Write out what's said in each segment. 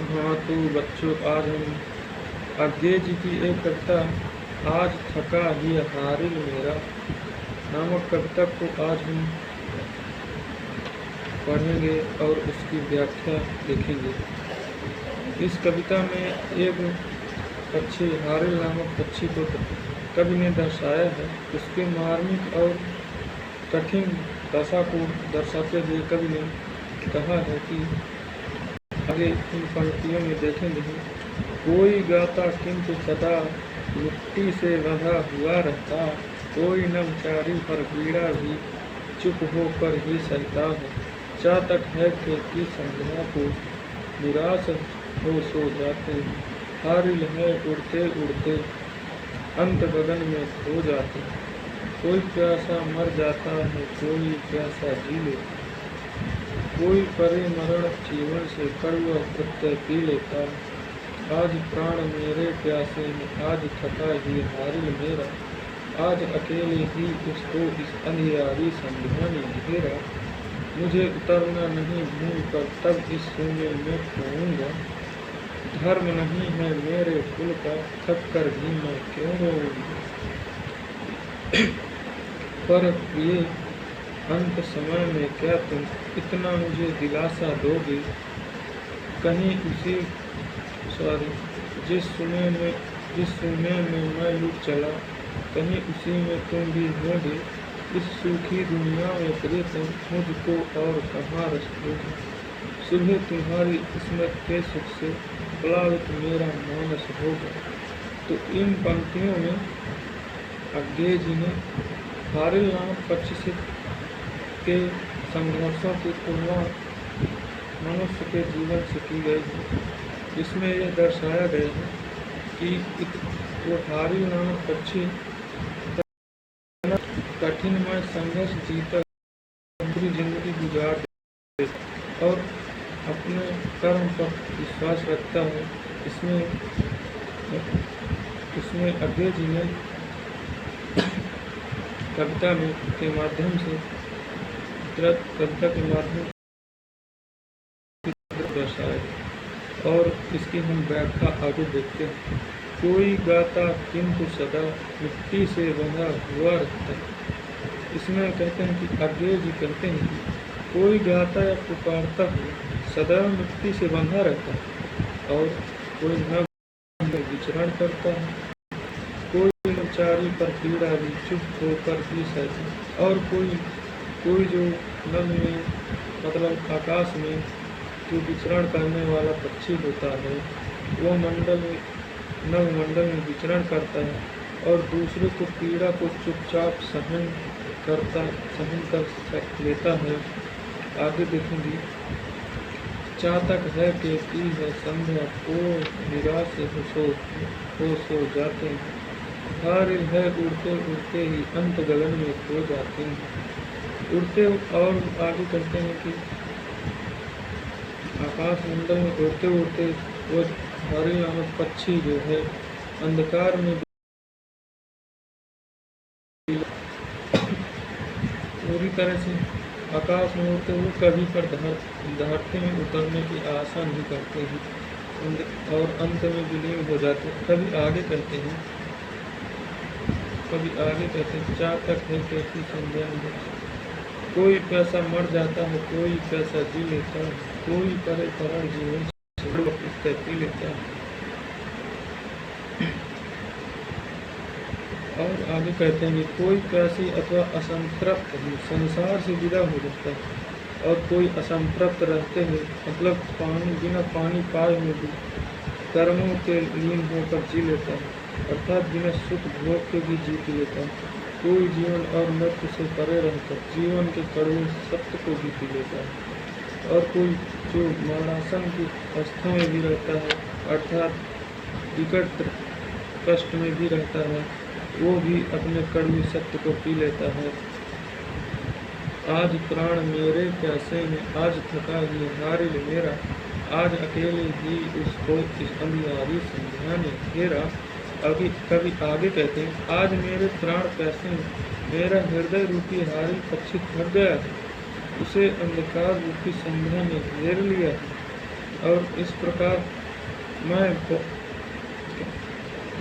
हाँ तो बच्चों, आज हम अज्ञे जी की एक कविता आज थका ही हारिल मेरा नामक कविता को आज हम पढ़ेंगे और उसकी व्याख्या देखेंगे। इस कविता में एक पक्षी हारिल नामक पक्षी को कवि ने दर्शाया है। उसके मार्मिक और कठिन दशा को दर्शाते हुए कवि ने कहा है कि आगे इन पंक्तियों में देखेंगे, कोई गाता किंतु सदा मिट्टी से बंधा हुआ रहता, कोई नमचारी पर पीड़ा भी चुप होकर ही सहता है। चातक है खेती संध्या को निराश हो सो जाते, हारिल है उड़ते उड़ते अंत गगन में खो जाते। कोई प्यासा मर जाता है, कोई प्यासा जी लेता, कोई परे मरण जीवन से कड़वा प्रत्यय पी लेता। आज प्राण मेरे प्यासे में, आज थका ही हारिल मेरा, आज अकेले ही उसको इस अंधियारी संध्या ने घेरा। मुझे उतरना नहीं भूमि पर, तब इस सोने में खोऊंगा। धर्म नहीं है मेरे कुल का, थक कर भी मैं क्यों रोऊंगा। पर ये अंत समय में क्या तुम इतना मुझे दिलासा दोगे, कहीं उसी जिस सुने में मैं लुट चला, कहीं उसी में तुम भी होगे। इस सूखी दुनिया में प्रीतम मुझको और कहाँ रस दोगे। सुबह तुम्हारी किस्मत के सुख से प्लावित मेरा मानस होगा। तो इन पंक्तियों में अज्ञे जी ने हारिल नामक पक्षी के संघर्षों की तुलना मनुष्य के जीवन से की गई है, जिसमें यह दर्शाया गया है कि वो हारिल नामक पक्षी कठिनमय संघर्ष जीता पूरी जिंदगी गुजार देता और अपने कर्म पर विश्वास रखता है। इसमें अज्ञे जी ने कविता के माध्यम से दर्शाए और इसकी हम व्याख्या आगे देखते हैं। कोई गाता किंतु सदा मिट्टी से बंधा हुआ रहता है। इसमें कहते हैं कि अज्ञे जी कहते हैं कि कोई गाता या पुकारता है सदा मिट्टी से बंधा रहता है और कोई न विचरण करता है, कोई नचारी पर पीड़ा भी चुप होकर भी सहता, और कोई जो नभ में मतलब आकाश में जो विचरण करने वाला पक्षी होता है, वो नवमंडल में विचरण करता है और दूसरे को पीड़ा को चुपचाप सहन कर लेता है। आगे देखेंगे, चातक है खेती है संध्या को निराश हो सो जाते हैं, हारिल है उड़ते उड़ते ही अंत गगन में खो जाते हैं। उड़ते और आगे कहते हैं कि आकाश मंडल में उड़ते उड़ते वो हारिल नामक पक्षी जो है अंधकार में पूरी तरह से आकाश में उड़ते हुए कभी पर धरती में उतरने की आशा नहीं करते हैं और अंत में विलीन हो जाते हैं। कभी आगे कहते हैं चातक है कैसी संध्या में, कोई पैसा मर जाता है, कोई पैसा जी लेता है, कोई परे परण जीवन से पी लेता है। और आगे कहते हैं कि कोई प्यासी अथवा असंतृप्त ही संसार से विदा हो जाता है और कोई असंतृप्त रहते हुए मतलब बिना पानी पाए हुए भी कर्मों के लीन होकर जी लेता है, अर्थात बिना सुख भोग के भी जीत लेता है। कोई जीवन और मृत्यु से परे रहकर जीवन के कड़वे सत्य को भी पी लेता है और कोई जो मरणासन की अवस्था में भी रहता है अर्थात विकट कष्ट में भी रहता है, वो भी अपने कड़वे सत्य को पी लेता है। आज प्राण मेरे प्यासे में, आज थका ही हारिल मेरा, आज अकेले ही उसको इस अंधियारी संध्या ने घेरा। अभी कभी आगे कहते हैं, आज मेरे प्राण प्यासे में, मेरा हृदय रूपी हारिल पक्षी थक गया है, उसे अंधकार रूपी संध्या ने घेर लिया है। और इस प्रकार मैं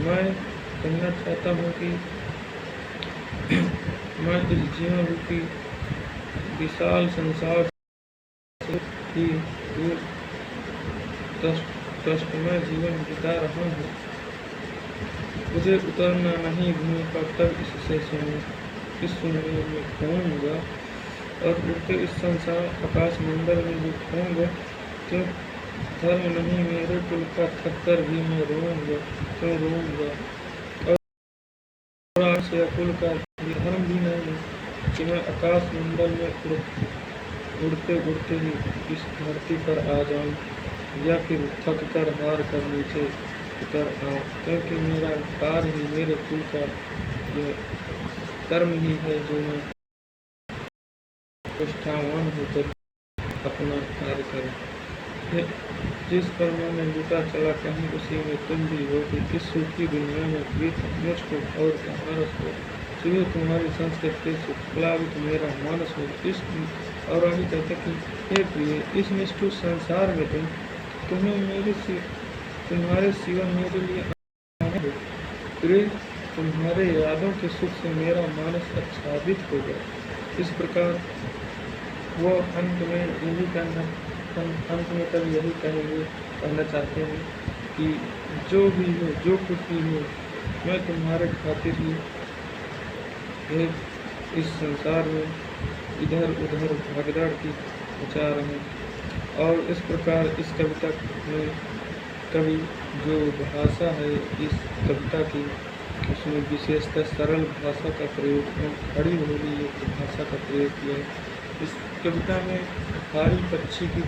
मैं कहना चाहता हूँ कि मैं इस जीवन रूपी विशाल संसार से ही दूर कष्टमय जीवन बिता रहा हूँ। मुझे उतरना नहीं भूमि पर, तब इससे इस शून्य में खोऊंगा और उड़ते इस संसार आकाश मंडल में जो खोऊंगा, क्यों धर्म नहीं मेरे कुल का, थक कर भी मैं रोऊंगा, क्यों रोऊंगा। और से कुल का धर्म भी नहीं कि मैं आकाश मंडल में उड़ते उड़ते ही इस धरती पर आ जाऊं, या फिर थक कर हार कर नीचे उतर आऊं, क्योंकि मेरा कार्य ही मेरे कुल का यह कर्म ही है जो मैं निष्ठावान होकर अपना कार्य करूं। जिस पर मैंने लुटा चला कहीं उसी में तुम भी होगी। इस सूखी दुनिया में प्रीत मुझको और तुम्हारा हो, सुबह तुम्हारी संस्कृति से प्लावित मेरा मानस हो। इस और आगे कहते कि हे प्रिय, इस निष्ठुर संसार में तुम्हारे सिवा मेरे लिए आना हो। प्रिय, तुम्हारे यादों के सुख से मेरा मानस आच्छादित हो गया। इस प्रकार वो अंत में कभी यही कहना चाहते हैं कि जो भी हो, जो कुछ भी हो, मैं तुम्हारे खातिर ही इस संसार में इधर उधर भागदौड़ की मचा रहा हूँ। और इस प्रकार इस कविता में कवि जो भाषा है इस कविता की, उसमें विशेषतः सरल भाषा का प्रयोग, खड़ी बोली भाषा का प्रयोग किया है। इस कविता में भारी पक्षी की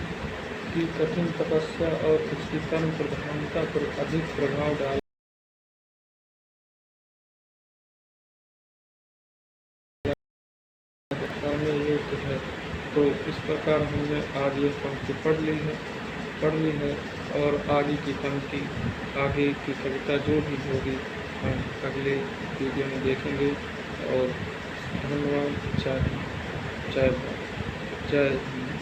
कठिन तपस्या और उसकी कर्म प्रधानता पर अधिक प्रभाव डाला योग्य है। तो इस प्रकार हमने आज ये पंक्ति पढ़ ली है और आगे की पंक्ति, आगे की कविता जो भी होगी हम अगले वीडियो में देखेंगे। और धन्यवाद। जय हिंद।